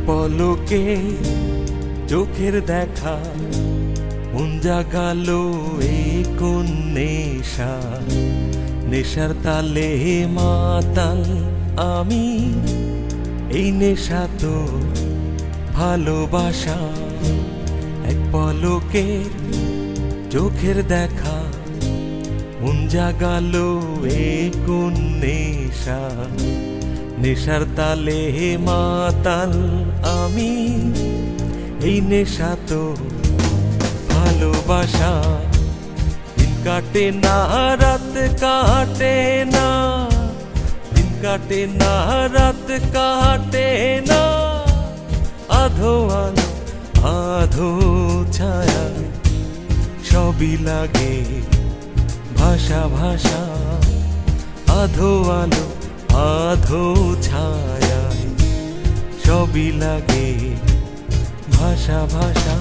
পলকে চোখের দেখা মন জাগালো এই কোন নেশা, নেশার তালে মাতাল আমি, এই নেশা তো ভালোবাসা। এক পলকে চোখের দেখা মন জাগালো এই কোন নেশা, নেশার তালে মাতাল আমি, এই নেশা তো ভালোবাসা। দিন কাটে না রাত কাটে না, দিন কাটে না রাত কাটে না, আধো আলো আধো ছায়া সবই লাগে ভাষা ভাষা। আধো আলো আধো ছায়ায় সবই লাগে ভাষা ভাষা।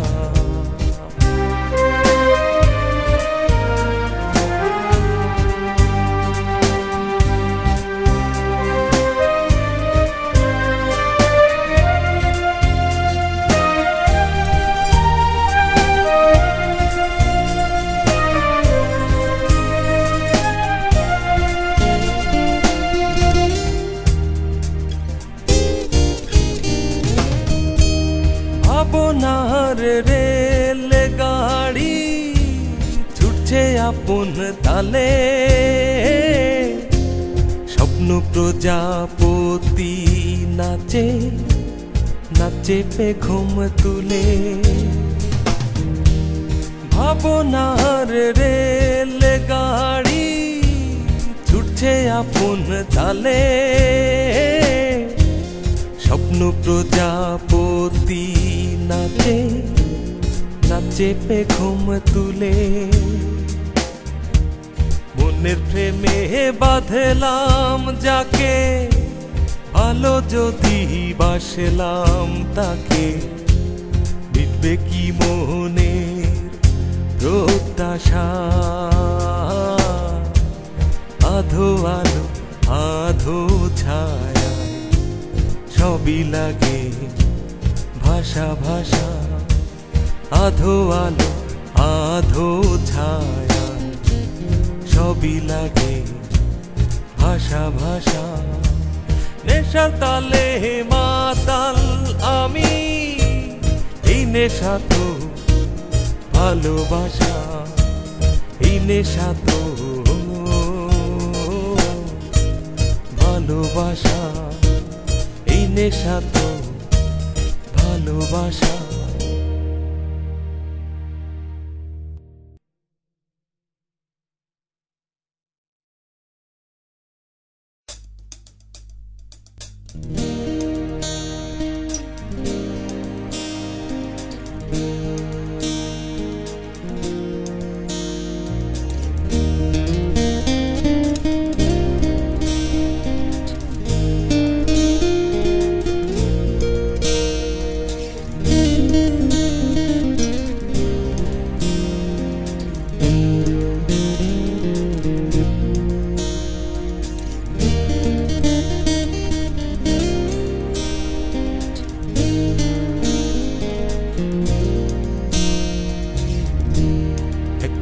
আপনার রেল গাড়ি ছুটছে আপন তালে, স্বপ্ন প্রজাপতি নাচে নাচে পে ঘুম তুলে। ভাবনার রেল গাড়ি ছুটছে আপন তালে, স্বপ্ন প্রজাপতি নাচে নাচে পে ঘুম তুলে। মনের প্রেমে বাঁধলাম যাকে, ভালো যদি বাসলাম তাকে, মিটবে কি মনের প্রত্যাশা। আধো আলো আধো ছায়া সবই লাগে ভাষা ভাষা। আধো আলো আধো ছায়া সবই লাগে ভাষা ভাষা। নেশার তালে মাতাল আমি, এই নেশা তো ভালোবাসা, এই নেশা তো ভালোবাসা, এই নেশা তো ভালোবাসা।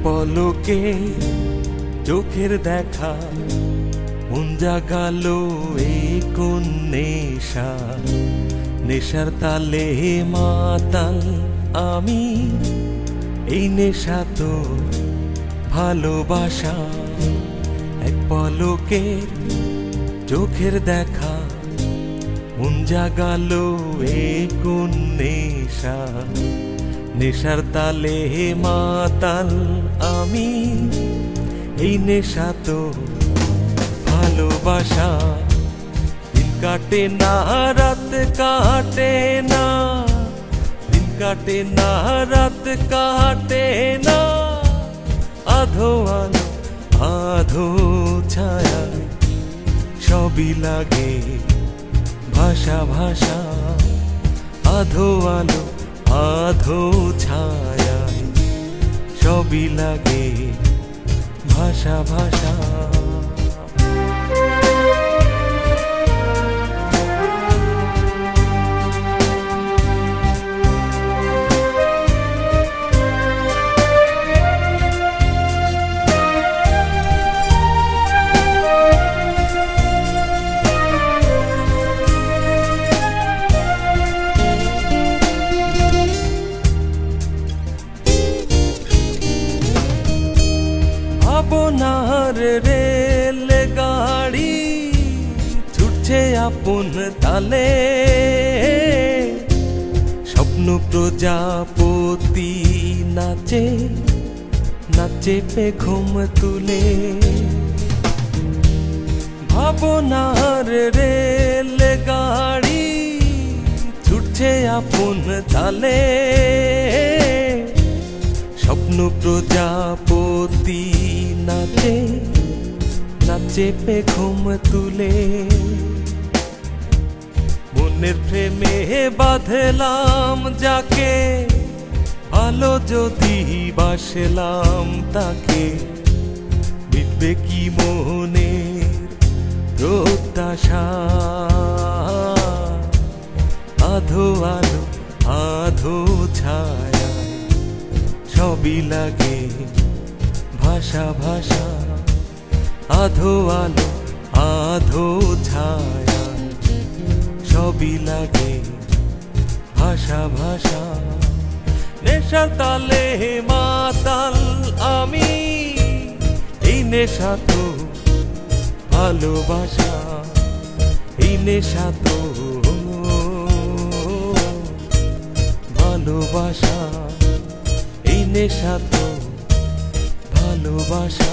পলকে চোখের দেখা মন জাগালো এই কোন নেশা, নেশার তালে মাতাল আমি, এই নেশা তো ভালোবাসা। এক পলকে চোখের দেখা মন জাগালো এই কোন নেশা, নেশার তালে মাতাল আমি, এই নেশা তো ভালোবাসা। দিন কাটে না রাত কাটে না, দিন কাটে না রাত কাটে না, আধো আলো আধো ছায়া সবই লাগে ভাষা ভাষা। আধো আলো আধো ছায়া সবই লাগে ভাষা ভাষা। ভাবনার রেল গাড়ি ছুটছে আপন তালে, স্বপ্ন প্রজাপতি নাচে নাচে পে ঘুম তুলে। ভাবনার রেল গাড়ি ছুটছে আপন তালে, স্বপ্ন প্রজাপতি নাচে নাচে পে ঘুম তুলে। মনের প্রেমে বাঁধলাম যাকে, ভালো যদি বাসলাম তাকে, মিটবে কি মনের প্রত্যাশা। আধো আলো আধো ছায়া সবই লাগে ভাষা ভাষা। আধো আলো আধো ছায়া সবই লাগে ভাষা ভাষা। নেশার তালে মাতাল আমি, এই নেশা তো ভালোবাসা। এই নেশা তো ভালোবাসা, এই নেশা তো ভালোবাসা।